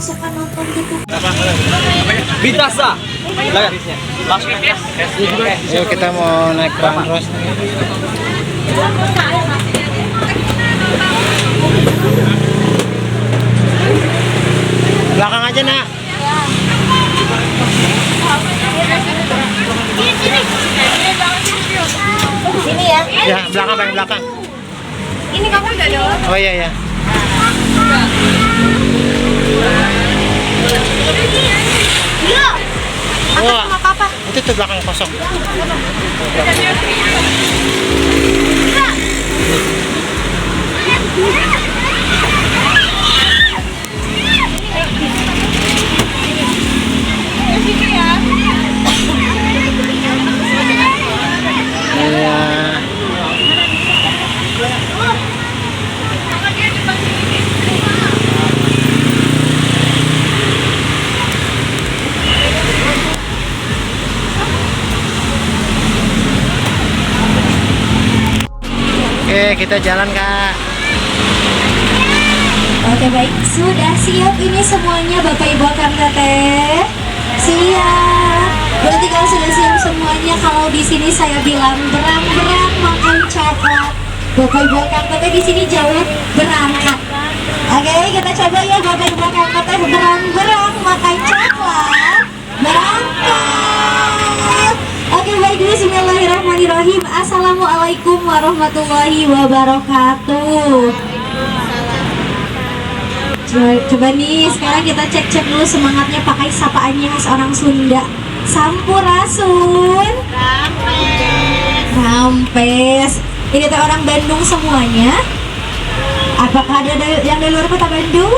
suka nonton gitu. Bitasa. Yuk kita mau naik bandros. Belakang aja nak. Sini ya. Ya belakang paling belakang. Ini kamu udah ada. Oh iya ya. Yuk. Angkat Wah. sama papa. Itu tuh belakang kosong. Iya. Oke, kita jalan kak. Oke baik, sudah siap ini semuanya Bapak Ibu Akang Teteh? Siap. Berarti kalau sudah siap semuanya, kalau di sini saya bilang berang-berang makan coklat, Bapak Ibu Akang Teteh di sini jawab berangkat. Oke, kita coba ya Bapak Ibu Akang Teteh, berang-berang makan coklat, berangkat. Oke baik, bismillahirrahmanirrahim. Assalamualaikum warahmatullahi wabarakatuh. Coba nih, sekarang kita cek-cek dulu semangatnya pakai sapaannya khas orang Sunda. Sampurasun. Rampes. Ini teh orang Bandung semuanya. Apakah ada yang dari luar kota Bandung?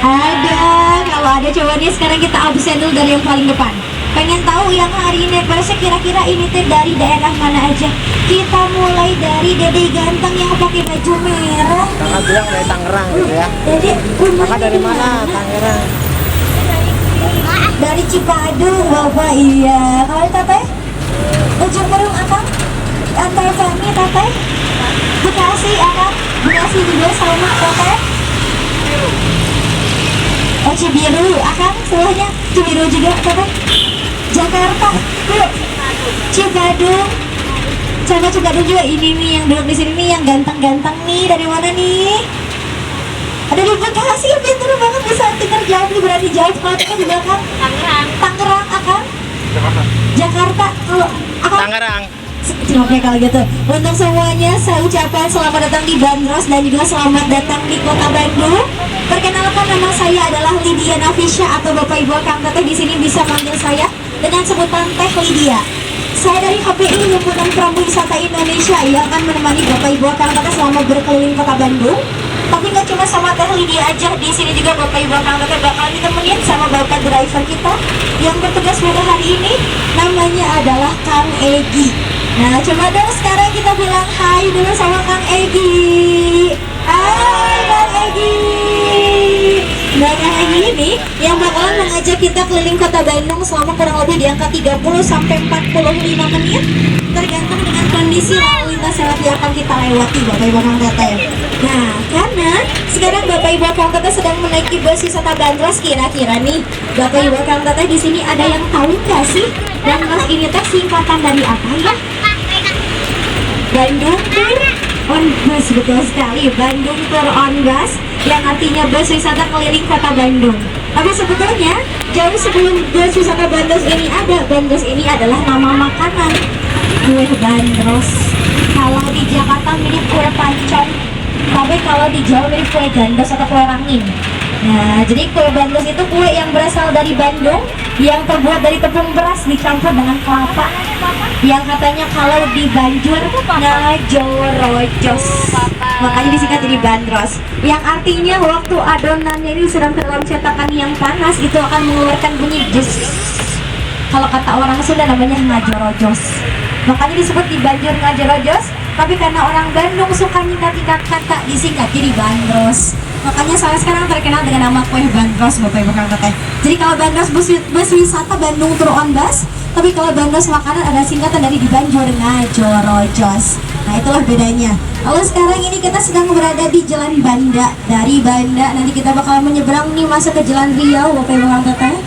Ada. Kalau ada, coba nih sekarang kita absen dulu dari yang paling depan. Pengen tahu yang hari ini persnya kira-kira ini teh dari daerah mana aja? Kita mulai dari Dede Ganteng yang pakai baju merah. Kakak bilang dari Tangerang gitu ya. Dede, Kakak dari mana? Tangerang. Dari Cipadung, Bapak. Iya. Kalau teteh? Ujung Berung Akang? Antar kami teteh? Bekasi Akang? Bekasi juga sama teteh? Oh Cibiru Akang? Sebelahnya Cibiru juga teteh? Jakarta, yuk. Cipadung, sama Cipadung juga. Ini nih yang duduk di sini nih yang ganteng-ganteng nih. Dari mana nih? Ada di Bekasi, pintar banget bisa dengar jawab nih, berani jawab. Kalau kita di belakang Tangerang, Akang? Jakarta, kalau Akang? Tangerang. Oke kalau gitu. Untuk semuanya saya ucapkan selamat datang di Bandros dan juga selamat datang di Kota Bandung. Perkenalkan, nama saya adalah Lydia Nafisha atau Bapak Ibu Akang Teteh di sini bisa manggil saya dengan sebutan Teh Lydia. Saya dari HPI Himpunan Pramu Wisata Indonesia yang akan menemani Bapak Ibu Akang Teteh selama berkeliling Kota Bandung. Tapi nggak cuma sama Teh Lydia aja, di sini juga Bapak Ibu Akang Teteh bakal ditemenin sama Bapak driver kita yang bertugas pada hari ini. Namanya adalah Kang Egi. Nah, coba dong sekarang kita bilang hai dulu sama Kang Egi. Hai Kang Egi. Nah, Kang Egi ini yang bakalan mengajak kita keliling Kota Bandung selama kurang lebih di angka 30 sampai 45 menit tergantung dengan kondisi lalu lintas yang nanti akan kita lewati Bapak Ibu Akang Teteh. Nah, karena sekarang Bapak Ibu Akang Teteh sedang menaiki bus wisata Bandros, kira-kira nih Bapak Ibu Akang Teteh di sini ada yang tahu nggak sih Bandros ini teh singkatan dari apa ya? Bandung Tour on Bus, betul sekali. Bandung Tour on Bus yang artinya bus wisata keliling Kota Bandung. Tapi sebetulnya jauh sebelum bus wisata Bandros ini ada, Bandros ini adalah nama makanan, kue bandros. Kalau di Jakarta mirip kue pancong, tapi kalau di Jawa mirip kue gandos atau kue rangin. Nah, jadi kue bandros itu kue yang berasal dari Bandung, yang terbuat dari tepung beras dicampur dengan kelapa, yang katanya kalau di Banjur ngajorojos, makanya disingkat jadi bandros, yang artinya waktu adonannya ini sedang ke dalam cetakan yang panas itu akan mengeluarkan bunyi jus. Kalau kata orang Sunda namanya ngajorojos, makanya disebut di Banjur ngajorojos. Tapi karena orang Bandung suka nyingkat-nyingkat kata, disingkat jadi bandros. Makanya saya sekarang terkenal dengan nama kue bandros Bapak Ibu Akang Teteh. Jadi kalau bandros bus wisata Bandung Tour on Bus, tapi kalau bandros makanan ada singkatan dari di Banjur ngajorojos. Nah itulah bedanya. Lalu sekarang ini kita sedang berada di Jalan Banda. Dari Banda nanti kita bakal menyeberang nih masuk ke Jalan Riau, Bapak Ibu Kang Teteh.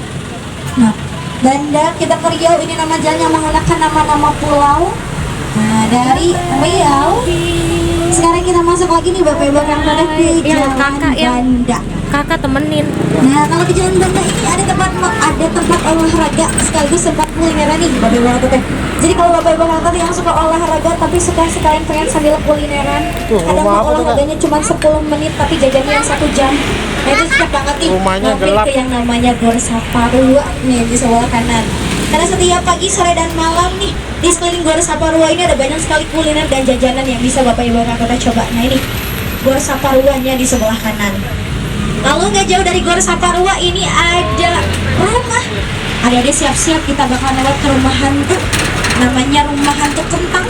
Nah Banda kita ke Riau, ini nama jalan yang menggunakan nama-nama pulau. Nah dari Riau sekarang kita masuk lagi nih Bapak Ibu Kang Teteh di Jalan Banda. Kakak temenin. Nah kalau di Jalan Banda ini ada tempat olahraga sekaligus tempat kulineran nih Bapak Ibu Kang Teteh. Jadi kalau Bapak Ibu Kang Teteh yang suka olahraga tapi suka sekalian pengen sambil kulineran, kadang olahraganya cuma 10 menit tapi jajannya yang 1 jam. Nah itu cocok banget nih. Rumahnya mampir gelap. ke yang namanya Gor Saparua nih di sebelah kanan. Karena setiap pagi, sore, dan malam nih di sekeliling Gor Saparua ini ada banyak sekali kuliner dan jajanan yang bisa Bapak Ibu Kang Teteh coba. Nah ini Gor Saparuanya di sebelah kanan. Lalu nggak jauh dari Gor Saparua ini ada rumah. Adik-adik siap-siap kita bakal lewat ke rumah hantu. Namanya rumah hantu kentang.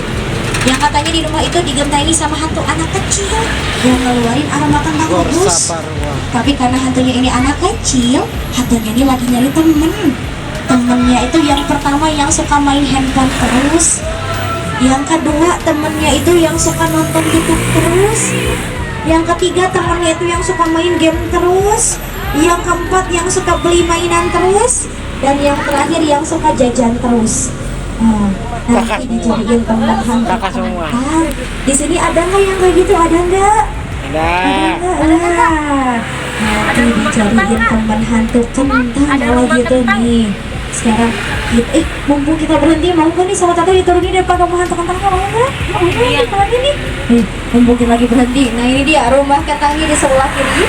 Yang katanya di rumah itu digenteni sama hantu anak kecil yang ngeluarin aroma kentang Gor rebus. Saparua. Tapi karena hantunya ini anak kecil, hantunya ini lagi nyari temen. Temennya itu yang pertama yang suka main handphone terus. Yang kedua temennya itu yang suka nonton YouTube terus. Yang ketiga temennya itu yang suka main game terus. Yang keempat yang suka beli mainan terus. Dan yang terakhir yang suka jajan terus. Nanti dijadiin teman hantu. Kakak semua. Di sini ada nggak yang kayak gitu? Ada nggak? Ada. Nanti dijadiin teman hantu kentang kalau gitu nih. Sekarang mumpung kita berhenti, mau nggak nih sama Tata diturunin depan rumah hantu kentangnya? Mau nggak? Mau nggak? Kita lagi nih. Mumpung kita lagi berhenti. Nah ini dia rumah kentangnya di sebelah kiri.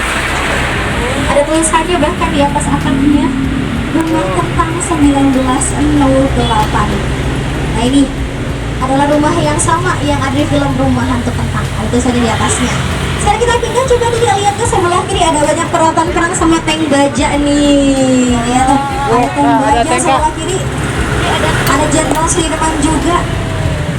Ada tulisannya bahkan di atas atapnya, Rumah Kentang 1908. Nah ini adalah rumah yang sama yang ada di film Rumah Hantu Kentang. Nah, itu saja di atasnya. Sekarang kita pindah, coba lihat ke sebelah kiri, ada banyak peralatan perang sama tank baja nih. Lihat tuh, ada tank baja sebelah kiri. Ada Jenderal Sudirman juga.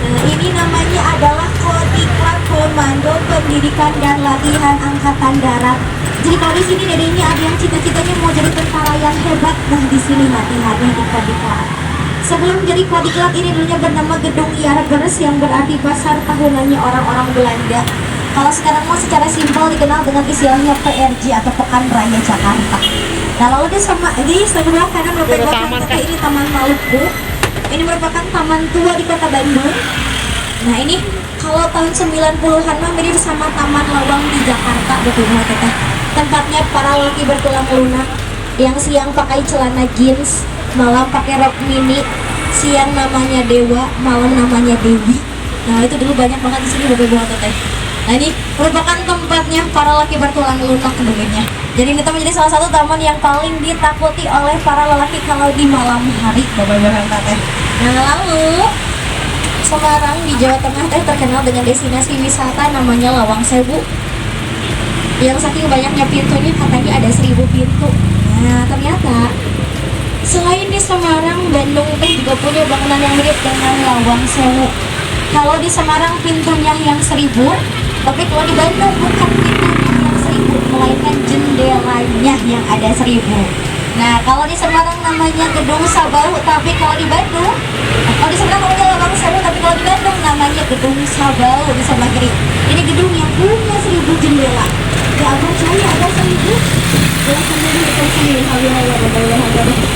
Nah, ini namanya adalah Kodiklat Komando Pendidikan dan Latihan Angkatan Darat. Jadi kalau di sini dedenya ada yang cita-citanya mau jadi tentara yang hebat, nah di sini latihannya di Kodiklat. Sebelum jadi Kodiklat ini dulunya bernama Gedung Yargers yang berarti pasar tahunannya orang-orang Belanda. Kalau sekarang mah secara simpel dikenal dengan istilahnya PRJ atau Pekan Raya Jakarta. Nah lalu di sebelah kanan Bapak Ibu Kang Teteh ini Taman Maluku. Ini merupakan taman tua di Kota Bandung. Nah ini kalau tahun 90-an mah mirip sama Taman Lawang di Jakarta, Bapak Ibu Kang Teteh. Tempatnya para laki bertulang lunak yang siang pakai celana jeans, malam pakai rok mini, siang namanya Dewa, malam namanya Dewi. Nah itu dulu banyak banget di sini Bapak Ibu Kang Teteh. Nah ini merupakan tempatnya para laki bertulang lunak dulunya. Jadi ini menjadi salah satu taman yang paling ditakuti oleh para lelaki kalau di malam hari Bapak Ibu Kang Teteh. Nah lalu Semarang di Jawa Tengah terkenal dengan destinasi wisata namanya Lawang Sewu. Yang saking banyaknya pintunya katanya ada 1000 pintu. Nah ternyata selain di Semarang, Bandung juga punya bangunan yang mirip dengan Lawang Sewu. Kalau di Semarang pintunya yang 1000, tapi kalau di Bandung bukan pintunya yang 1000, melainkan jendelanya yang ada 1000. Nah kalau di Semarang namanya Gedung Sabau, tapi kalau di Bandung, kalau di Semarang namanya Lawang Sewu, tapi kalau di Bandung namanya Gedung Sabau di sebelah kiri. Ini gedung yang punya 1000 jendela. Ya percaya ada 1000. Jangan sendiri itu sendiri.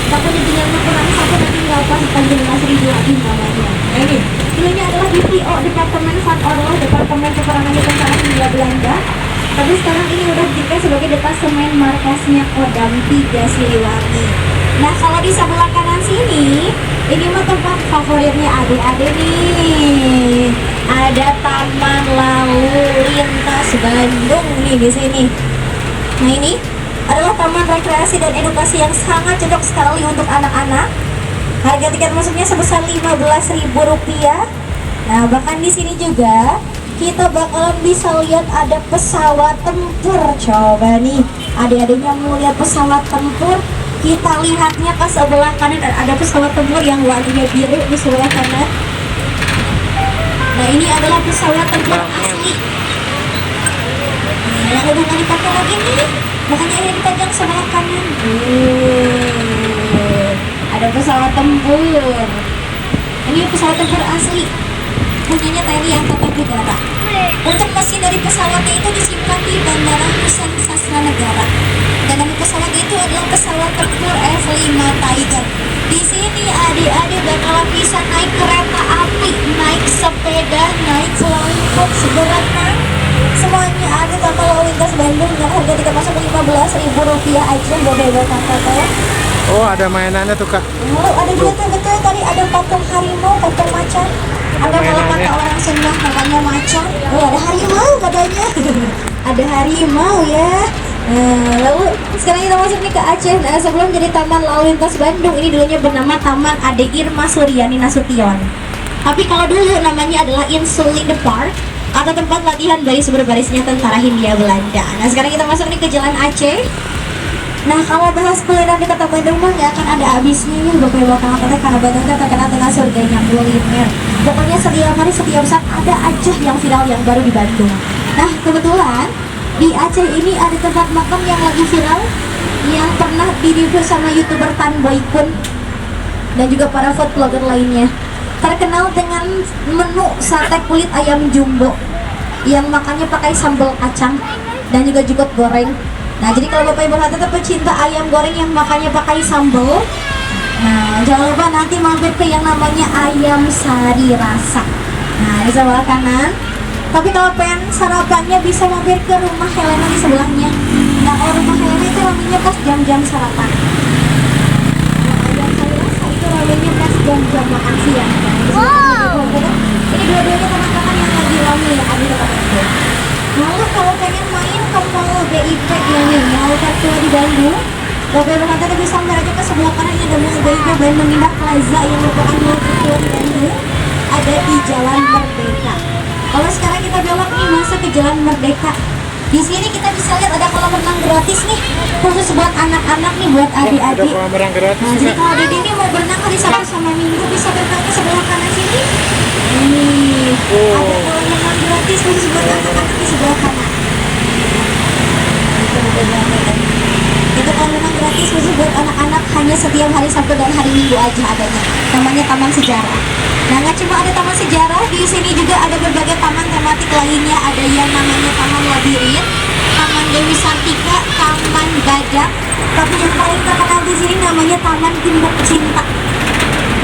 Takutnya jendelanya kurang satu nanti nggak pas jendela 1000 lagi namanya. Nah ini dulunya adalah DPO, Departemen Van Orlog, Departemen Peperangan Tentara Hindia Belanda. Tapi sekarang ini udah dipakai sebagai detasemen markasnya Kodam 3 Siliwangi. Nah kalau di sebelah kanan sini, ini mah tempat favoritnya adik-adik nih. Ada Taman Lalu Lintas Bandung nih di sini. Nah ini adalah taman rekreasi dan edukasi yang sangat cocok sekali untuk anak-anak. Harga tiket masuknya sebesar Rp15.000. Nah bahkan di sini juga kita bakalan bisa lihat ada pesawat tempur. Coba nih adik-adiknya mau lihat pesawat tempur, kita lihatnya ke sebelah kanan ada pesawat tempur yang warnanya biru di sebelah kanan. Nah ini adalah pesawat tempur asli. Nah, yang udah nggak dipakai lagi nih, makanya ini dipajang sebelah kanan. Ada pesawat tempur. Ini pesawat tempur asli. punyanya TNI Angkatan Udara. Untuk mesin dari pesawatnya itu disimpan di Bandara Hussein Sastra Negara. Dan nama pesawat itu adalah pesawat tempur F-5 Tiger. Di sini adik-adik bakalan bisa naik kereta api, naik sepeda, naik selompok seberatnya. Semuanya ada tanpa lalu lintas Bandung dengan harga tiket masuk Rp15.000 aja. Bodoh kakak. Oh, ada mainannya tuh, Kak. Oh, ada juga tuh, betul tadi ada patung harimau, patung macan. Ada malah kata orang Sunda namanya macan. Oh, ada harimau katanya. Ada harimau ya. Nah, lalu sekarang kita masuk nih ke Aceh. Nah, sebelum jadi Taman Lalu Lintas Bandung, ini dulunya bernama Taman Ade Irma Suryani Nasution. Tapi kalau dulu namanya adalah Insulinde Park atau tempat latihan baris berbarisnya tentara Hindia Belanda. Nah, sekarang kita masuk nih ke Jalan Aceh. Nah, kalau bahas kuliner di kota Bandung mah nggak akan ada habisnya ya Bapak Ibu kakak, karena Bandung itu terkenal dengan surganya kuliner. Pokoknya setiap hari, setiap saat ada aja yang viral yang baru di Bandung. Nah, kebetulan di Aceh ini ada tempat makan yang lagi viral yang pernah di-review sama YouTuber Tan Boykun dan juga para food blogger lainnya. Terkenal dengan menu sate kulit ayam jumbo yang makannya pakai sambal kacang dan juga jukut goreng. Nah, jadi kalau Bapak Ibu tetap pecinta ayam goreng yang makannya pakai sambal, nah jangan lupa nanti mampir ke yang namanya Ayam Sari Rasa. Nah, di sebelah kanan. Tapi kalau pengen sarapannya bisa mampir ke Rumah Helena di sebelahnya. Nah, kalau Rumah Helena itu ramenya pas jam-jam sarapan. Nah, Ayam Sari Rasa itu ramenya pas jam-jam makan siang. Wow. Ini dua-duanya teman-teman yang lagi rame ya, ada tempat itu. Lalu kalau pengen main ke Mall BIP nih, Mall tertua di Bandung, Bapak Ibu nanti bisa merajuk ke sebelah kanan ada Mall BIP Bandung Indah Plaza yang merupakan mall tertua di Bandung, ada di Jalan Merdeka. Kalau sekarang kita belok nih masuk ke Jalan Merdeka. Di sini kita bisa lihat ada kolam renang gratis nih, khusus buat anak-anak nih, buat Ada adik-adik. kolam renang gratis. Nah, jadi kalau adik ini mau berenang hari Sabtu sama Minggu bisa berenang ke sebelah kanan sini. Ini ada kolam renang gratis khusus buat anak-anak di sebelah kanan. Itu kolam renang gratis khusus buat anak-anak hanya setiap hari Sabtu dan hari Minggu aja adanya. Namanya Taman Sejarah. Nah, nggak cuma ada taman sejarah, di sini juga ada berbagai taman tematik lainnya. Ada yang namanya Taman Labirin, Taman Dewi Sartika, Taman Badak. Tapi yang paling terkenal di sini namanya Taman Gembok Cinta.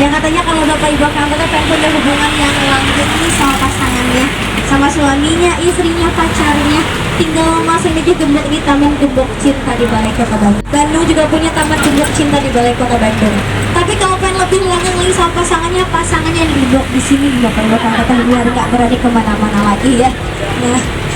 Yang katanya kalau Bapak Ibu kakak pengen punya hubungan yang langgeng nih sama pasangannya, sama suaminya, istrinya, pacarnya, tinggal masuk aja gembok ini Taman Gembok Cinta di Balai Kota Bandung. Bandung juga punya Taman Gembok Cinta di Balai Kota Bandung. Tapi kalau pengen lebih langgeng lagi sama pasangannya gembok di sini Bapak Ibu kakak biar nggak berani kemana-mana lagi ya.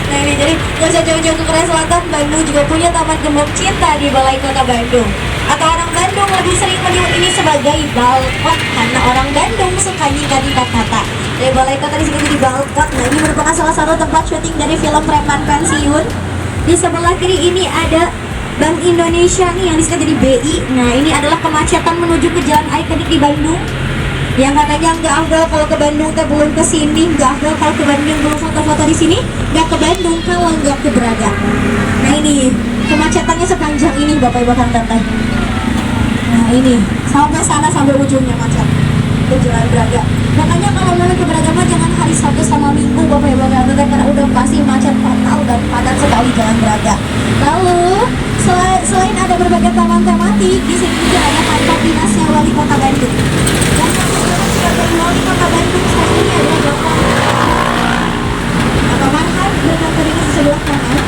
Nah ini jadi nggak usah jauh-jauh ke Korea Selatan, Bandung juga punya Taman Gembok Cinta di Balai Kota Bandung. Atau orang Bandung lebih sering menyebut ini sebagai balkot karena orang Bandung suka nyingkat kata. Dari Balai Kota disebut jadi balkot. Nah, ini merupakan salah satu tempat syuting dari film Preman Pensiun. Di sebelah kiri ini ada Bank Indonesia nih yang disingkat jadi BI. Nah, ini adalah kemacetan menuju ke jalan ikonik di Bandung. Yang katanya nggak afdal kalau ke Bandung teh belum ke sini, nggak afdal kalau ke Bandung belum foto-foto di sini, nggak ke Bandung kalau nggak ke Braga. Nah, ini kemacetannya sepanjang ini Bapak Ibu kan teh. Nah, ini sampai sana sampai ujungnya macet ke Jalan Braga. Makanya kalau mau ke Braga mah jangan hari Sabtu sama Minggu Bapak Ibu kan teh, karena udah pasti macet total dan padat sekali Jalan Braga. Lalu selain ada berbagai taman tematik, di sini juga ada kantor dinasnya Wali Kota Bandung. Dan sebagai Wali Kota Bandung saat ini adalah Bapak Marhan berkantor dinas di sebelah kanan.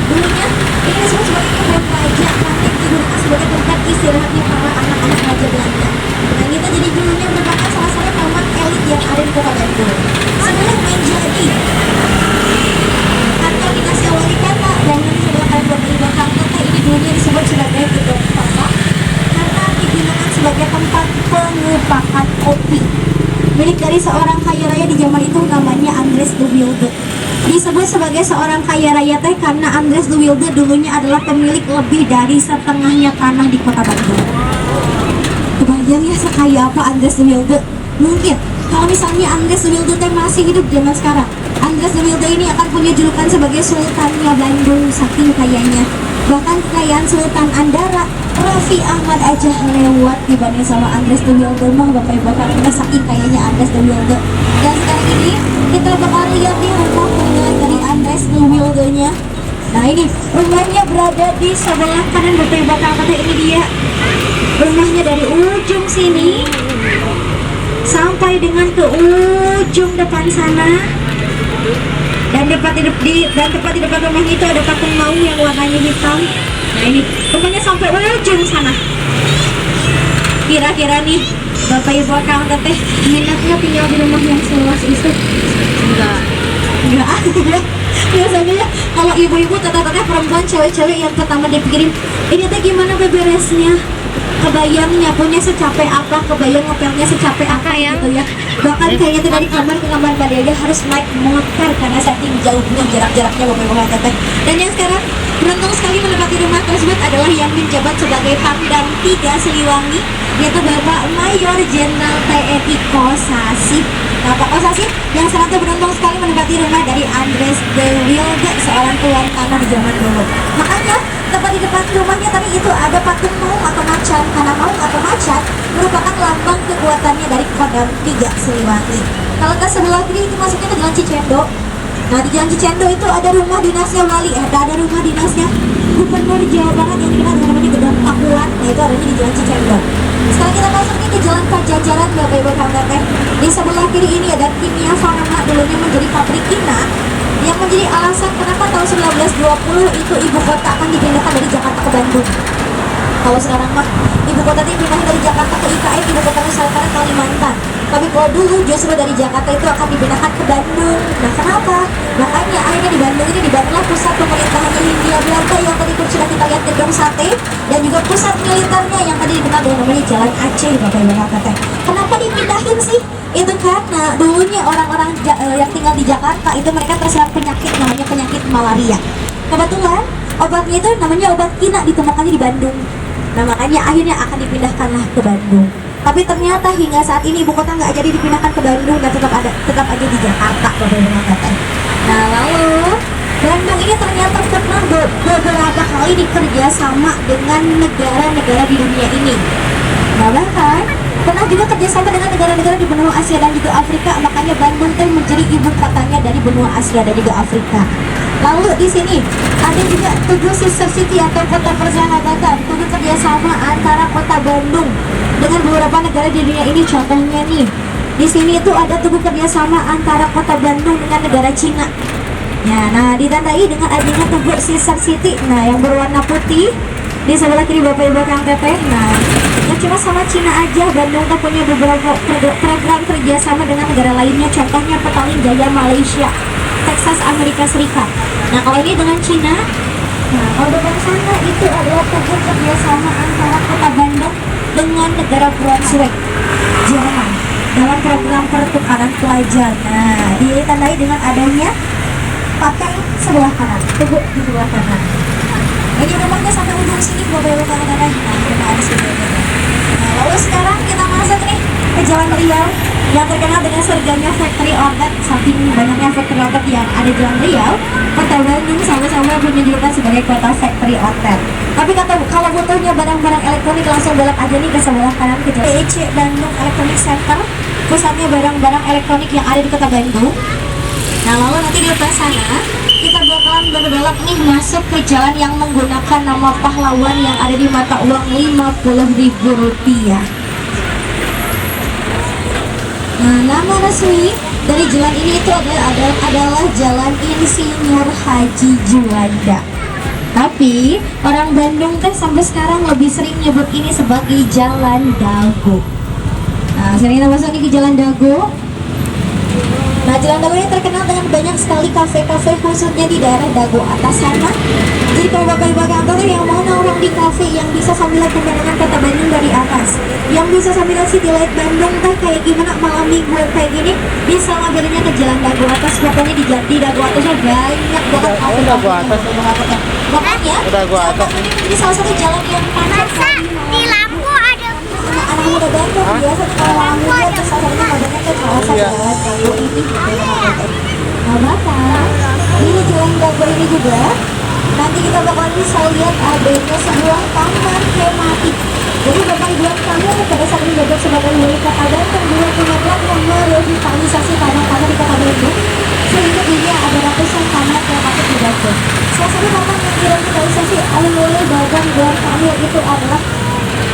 Dulunya ini disebut sebagai kebun raja, nanti digunakan sebagai tempat istirahatnya para anak-anak raja Belanda. Nah, kita jadi dulunya merupakan salah satu taman elit yang ada di Kota Bandung. Sebelum menjadi kantor dinas wali kota, bangunan di sebelah kanan Bapak Ibu Kota ini dulunya disebut sebagai gedung kota karena digunakan sebagai tempat pengupahan kopi milik dari seorang kaya raya di zaman itu namanya Andres de Wilde. Disebut sebagai seorang kaya raya teh karena Andres de Wilde dulunya adalah pemilik lebih dari setengahnya tanah di Kota Bandung. Kebayang ya sekaya apa Andres de Wilde? Mungkin kalau misalnya Andres de Wilde teh masih hidup zaman sekarang, Andres de Wilde ini akan punya julukan sebagai Sultannya Bandung saking kayanya. Bahkan kekayaan Sultan Andara Raffi Ahmad aja lewat dibanding sama Andres de Wilde mah Bapak Ibu karena saking kayanya Andres de Wilde. Dan sekarang ini kita bakal lihat nih rumah peninggalan dari Andres de Wilde-nya. Nah ini rumahnya berada di sebelah kanan Bapak Ibu kata ini dia rumahnya dari ujung sini sampai dengan ke ujung depan sana. Dan tepat di depan rumahnya itu ada patung maung yang warnanya hitam. Nah ini rumahnya sampai ujung sana. Kira-kira nih Bapak Ibu akang teteh minatnya tinggal di rumah yang seluas itu? Enggak ada. Biasanya kalau ibu-ibu teteh-teteh perempuan cewek-cewek yang pertama dipikirin ini teh gimana beberesnya, kebayang nyapunya secapek apa, kebayang ngepelnya secapek apa gitu ya. Bahkan kayaknya tuh dari kamar ke kamar pada aja harus naik motor karena saking jauhnya jarak-jaraknya Bapak Ibu teteh. Dan yang sekarang beruntung sekali menempati rumah tersebut adalah yang menjabat sebagai Pangdam 3 Siliwangi, yaitu Bapak Mayor Jenderal TNI Kosasih. Nah Pak Kosasih yang sangat beruntung sekali menempati rumah dari Andres de Wilde, seorang tuan tanah di zaman dulu. Makanya tepat di depan rumahnya tadi itu ada patung maung atau macan, karena maung atau macan merupakan lambang kekuatannya dari Pangdam 3 Siliwangi. Kalau ke sebelah kiri itu masuknya ke Jalan Cicendo. Nah di Jalan Cicendo itu ada rumah dinasnya wali, ada rumah dinasnya Gubernur Jawa Barat yang dikenal dengan namanya Gedang Pakuan. Nah itu adanya di Jalan Cicendo. Sekarang kita masuk nih ke Jalan Pajajaran Bapak Ibu teteh. Di sebelah kiri ini ada Kimia Farma, dulunya menjadi pabrik Kina, yang menjadi alasan kenapa tahun 1920 itu ibu kota akan dipindahkan dari Jakarta ke Bandung. Kalau sekarang mah ibu kota itu dipindahin dari Jakarta ke IKN, ibu kota Nusantara Kalimantan. Tapi kalau dulu justru dari Jakarta itu akan dipindahkan ke Bandung. Nah kenapa? Makanya akhirnya di Bandung ini dibangunlah pusat pemerintahannya Hindia Belanda yang tadi sudah kita lihat gedung sate, dan juga pusat militernya yang tadi dikenal dengan namanya Jalan Aceh Bapak Ibu teteh. Kenapa dipindahin sih? Itu karena dulunya orang-orang yang tinggal di Jakarta itu mereka terserang penyakit namanya penyakit malaria. Kebetulan obatnya itu namanya obat Kina, ditemukannya di Bandung. Nah makanya akhirnya akan dipindahkanlah ke Bandung. Tapi ternyata hingga saat ini ibu kota nggak jadi dipindahkan ke Bandung dan tetap ada di Jakarta Bapak Ibu teteh. Nah lalu Bandung ini ternyata pernah beberapa kali dikerja sama dengan negara-negara di dunia ini. Nah bahkan pernah juga kerjasama dengan negara-negara di benua Asia dan juga Afrika. Makanya Bandung teh menjadi ibu kotanya dari benua Asia dan juga Afrika. Lalu di sini ada juga Tugu Sister City atau kota persahabatan, tugu kerjasama antara kota Bandung dengan beberapa negara di dunia ini. Contohnya nih, di sini itu ada tugu kerjasama antara kota Bandung dengan negara Cina. Ya, nah ditandai dengan adanya Tugu Sister City, nah yang berwarna putih di sebelah kiri Bapak Ibu Kang Teteh. Nah, yang cuma sama Cina aja, Bandung tuh punya beberapa program kerjasama dengan negara lainnya. Contohnya Petaling Jaya Malaysia, Texas Amerika Serikat. Nah kalau ini dengan Cina. Nah kalau depan sana itu adalah tugu kerjasama antara kota Bandung dengan negara Brunswick, Jerman, dalam program pertukaran pelajar. Nah ditandai dengan adanya patung sebelah kanan, tugu di sebelah kanan. Ini rumahnya sampai ujung sini Bapak Ibu Kang Teteh. Nah rumah ada sini. Nah lalu sekarang kita masuk nih ke Jalan Riau yang terkenal dengan surganya factory outlet. Saking banyaknya factory outlet yang ada di Jalan Riau, kota Bandung sama-sama menjadikan sebagai kota factory outlet. Tapi kalau butuhnya barang-barang elektronik langsung belok aja nih ke sebelah kanan ke Jalan EC Bandung Electronic Center, pusatnya barang-barang elektronik yang ada di kota Bandung. Nah lalu nanti di depan sana kita bakalan berbelok nih masuk ke jalan yang menggunakan nama pahlawan yang ada di mata uang Rp50.000. Nah nama resmi dari jalan ini itu adalah Jalan Insinyur Haji Juanda. Tapi orang Bandung teh sampai sekarang lebih sering nyebut ini sebagai Jalan Dago. Nah sekarang kita masuk nih ke Jalan Dago. Nah Jalan Dago ini terkenal dengan banyak sekali kafe-kafe khususnya di daerah Dago atas sana. Jadi kalau Bapak Ibu kantor yang mau nongkrong di kafe yang bisa sambil lihat pemandangan kota Bandung dari atas, yang bisa sambil lihat city light Bandung teh kayak gimana malam mingguan kayak gini, bisa ngambilnya ke Jalan Dago atas. Pokoknya di Dago atasnya banyak banget kafe. Dago atas. Makanya Dago Jalan atas. Dago ini menjadi salah satu jalan yang padat Di lampu ada anak muda Bandung. Biasanya kalau malam minggu tuh salah satunya adanya ke kawasan Iya. Jalan Dago ini. Nah bahkan di Jalan Dago ini juga nanti kita bakal bisa lihat adanya sebuah taman tematik. Jadi Bapak Ibu kalian pada saat menjabat sebagai wali kota Bandung 2015 yang merevitalisasi taman tentunya ada ratusan taman yang patut didatangi. Salah satu taman yang direvitalisasi oleh Badan Ridwan Kamil itu adalah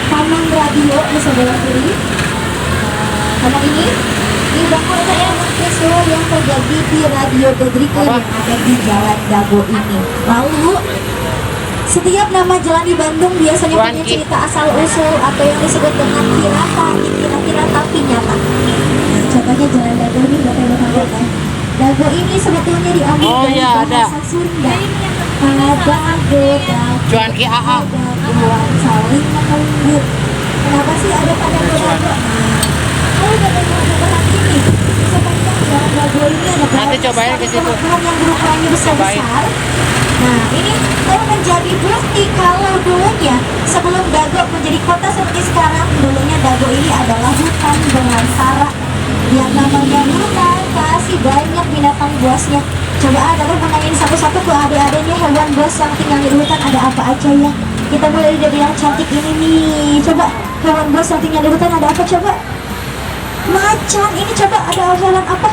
Taman Radio di sebelah kiri. Taman ini dibangun oleh peristiwa yang terjadi di Radio Gedrika yang ada di Jalan Dago ini. Lalu setiap nama jalan di Bandung biasanya punya cerita asal usul atau yang disebut dengan kira-kira tapi nyata. Contohnya jalan Dago ini bapak-bapak. Dago ini sebetulnya diambil dari bahasa Sunda. Dago, Cuan Ki AA. dagoan saling menunggu. Kenapa sih ada pada dago? Oh, dago ini sepanjang jalan Dago ini ada Nanti cobain ke situ. pohon yang berukurannya besar-besar. Nah, ini menjadi bukti kalau dulunya sebelum Dago menjadi kota seperti sekarang, dulunya Dago ini adalah hutan belantara yang namanya hutan kasih banyak binatang buasnya. Coba Dago menanyain satu-satu ke adik-adiknya hewan buas yang tinggal di hutan ada apa aja ya. Kita mulai dari yang cantik ini nih. Coba hewan buas yang tinggal di hutan ada apa coba? Macan. Ini coba ada hewan apa?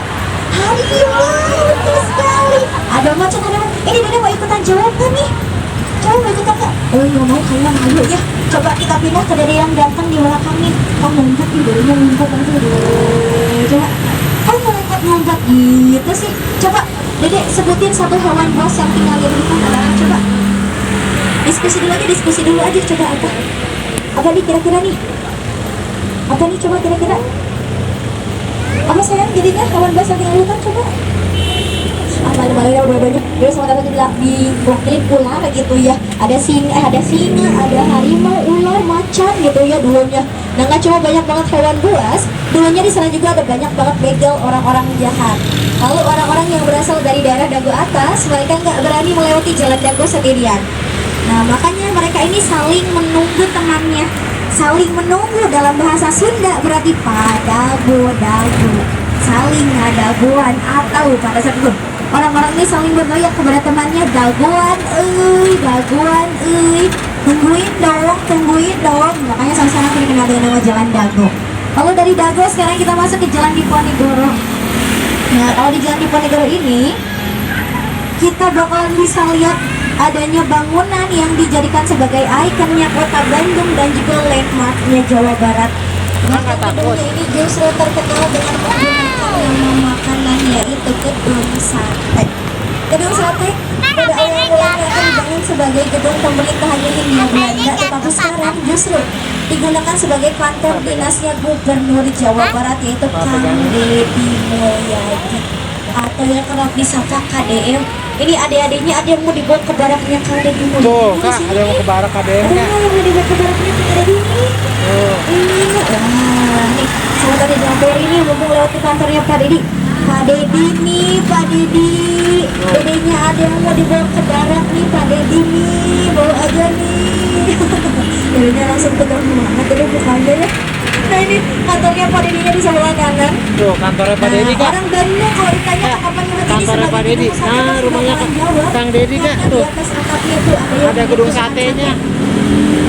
Harimau. Betul sekali. Ada macan, ada hewan. Ini Dede mau ikutan jawab kan nih? Coba mau ikutan nggak? Oh nggak mau, kayaknya malu ya. Coba kita pindah ke Dede yang ganteng di belakang nih. Oh ngumpet nih, Dedenya ngumpet aja dulu. Coba. Oh ngumpet gitu sih. Coba Dede sebutin satu hewan buas yang tinggal di hutan ada apa coba? Diskusi dulu aja coba apa? Apa nih kira-kira nih? Apa nih coba kira-kira? Apa sayang jadinya hewan buas yang tinggal di hutan coba? Malu-malunya udah-udahnya dia sama tante bilang di wakilin ular gitu ya, ada singa, ada harimau, ular, macan gitu ya dulunya. Nah nggak cuma banyak banget hewan buas, dulunya di sana juga ada banyak banget begal orang-orang jahat. Lalu orang-orang yang berasal dari daerah Dago atas, mereka nggak berani melewati jalan Dago sendirian. Nah makanya mereka ini saling menunggu temannya. Saling menunggu dalam bahasa Sunda berarti padago-dago, saling ngadagoan atau pada saat itu orang-orang ini saling berteriak kepada temannya, dagoan tungguin dong. Makanya sama-sama dikenal dengan nama Jalan Dago. Lalu dari Dago sekarang kita masuk ke Jalan Diponegoro. Nah kalau di Jalan Diponegoro ini kita bakalan bisa lihat adanya bangunan yang dijadikan sebagai ikonnya kota Bandung dan juga landmarknya Jawa Barat. Maka gedungnya ini justru terkenal dengan menggunakan nama makanan yaitu gedung sate. Gedung sate pada awalnya akan dibangun sebagai gedung pemerintahannya Hindia Belanda, tetapi sekarang justru digunakan sebagai kantor dinasnya Gubernur Jawa Barat yaitu Kang Deddy Mulyadi atau yang kerap disapa KDM. Ini adik-adiknya ada yang mau dibawa ke baraknya Kang Deddy Mulyadi. Tuh kak, ada yang mau ke barak KDM Ada kak. yang mau dibawa ke baraknya Kang Deddy ini. Ini, wah nih sama tadi Jampor ini mumpung lewat ke kantornya Pak Deddy. Pak Deddy nih, Pak Deddy. Dedenya ada yang mau dibawa ke barak nih, Pak Deddy nih, bawa aja nih. Dedenya langsung tegang banget, Deddy bukannya ya. Nah ini kantornya Pak Deddy di sebelah kanan. Tuh kantornya Pak Deddy kak. Orang Bandung kalau ditanya kapan ngerti ini Kantornya Pak Deddy. Nah rumahnya Kang Deddy kak. Tuh ada gedung satenya.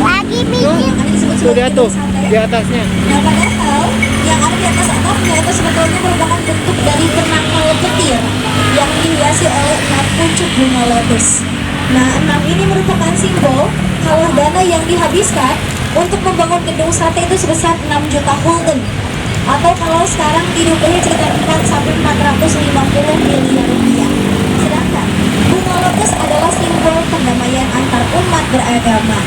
Lagi Tuh, bikin tuh dia tuh di atasnya. Nah padahal yang ada di atas atapnya itu sebetulnya merupakan bentuk dari penangkal petir yang dihiasi oleh 6 pucuk bunga lotus. Nah 6 ini merupakan simbol kalau dana yang dihabiskan untuk membangun gedung sate itu sebesar 6 juta gulden atau kalau sekarang dirupiah sekitar 4 sampai 450 miliar rupiah. Sedangkan bunga lotus adalah simbol perdamaian antar umat beragama.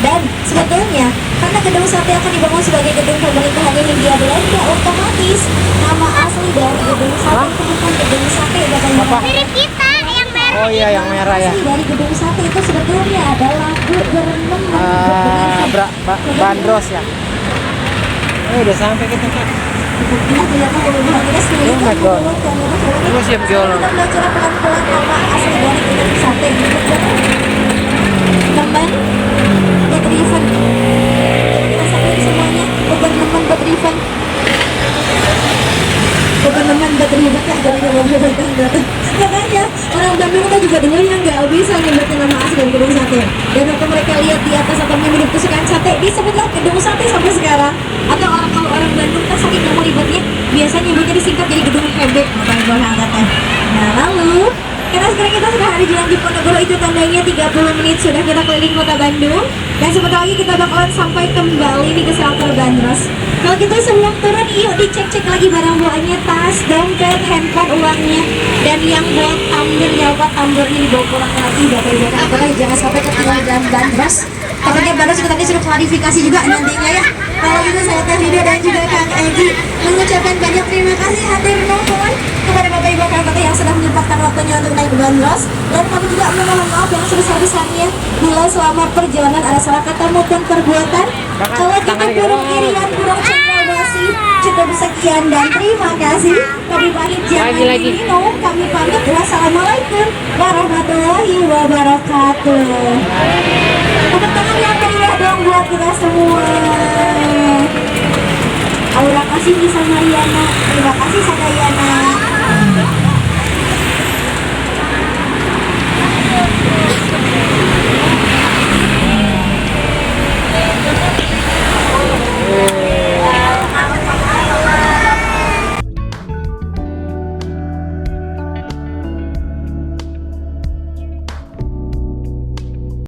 Dan sebetulnya karena gedung sate akan dibangun sebagai gedung pemerintahannya Hindia Belanda, otomatis nama asli dari gedung sate itu bukan gedung sate bapak-bapak. mirip kita yang merah. Oh iya yang merah ya. Asli dari gedung sate itu sebetulnya adalah Bandros ya. Udah sampai kita kak. Oh my God. Ini siap jualan. Kita belajar pelan-pelan nama asli dari gedung sate. Teman buat event. Kita sampai semuanya bukan teman buat event. Bukan teman buat event ya, gara-gara makanya orang Bandung kan juga dengarnya nggak bisa nyebutin nama asli dari gedung sate. Dan waktu mereka lihat di atas atapnya mirip tusukan sate, disebutlah gedung sate sampai sekarang. Atau kalau orang Bandung kan saking nggak mau ribetnya, biasanya nyebutnya disingkat jadi gedung hebek. Makanya gue angkatan. waktunya 30 menit sudah kita keliling kota Bandung. Dan sebentar lagi kita bakalan sampai kembali nih ke shelter Bandros. Kalau kita sebelum turun, yuk dicek-cek lagi barang bawaannya, tas, dompet, handphone, uangnya. Dan yang buat tumbler, jangan lupa tumblernya dibawa pulang lagi. Bapak Ibu Kakak, jangan sampai ketinggalan Bandros. Takutnya Bandros juga tadi sudah klarifikasi juga nantinya ya. Kalau gitu saya Teh Lydia dan juga Kang Egi mengucapkan banyak terima kasih hatur nuhun kepada Bapak Ibu Kakak yang sudah menyempatkan waktunya untuk naik bandros. Dan kami juga memohon maaf yang sebesar-besarnya bila selama perjalanan ada salah kata maupun perbuatan. Kalau kita burung irian, burung cendrawasih, cukup sekian dan terima kasih. Kami pamit jangan diminum. Kami pamit. Wassalamualaikum warahmatullahi wabarakatuh.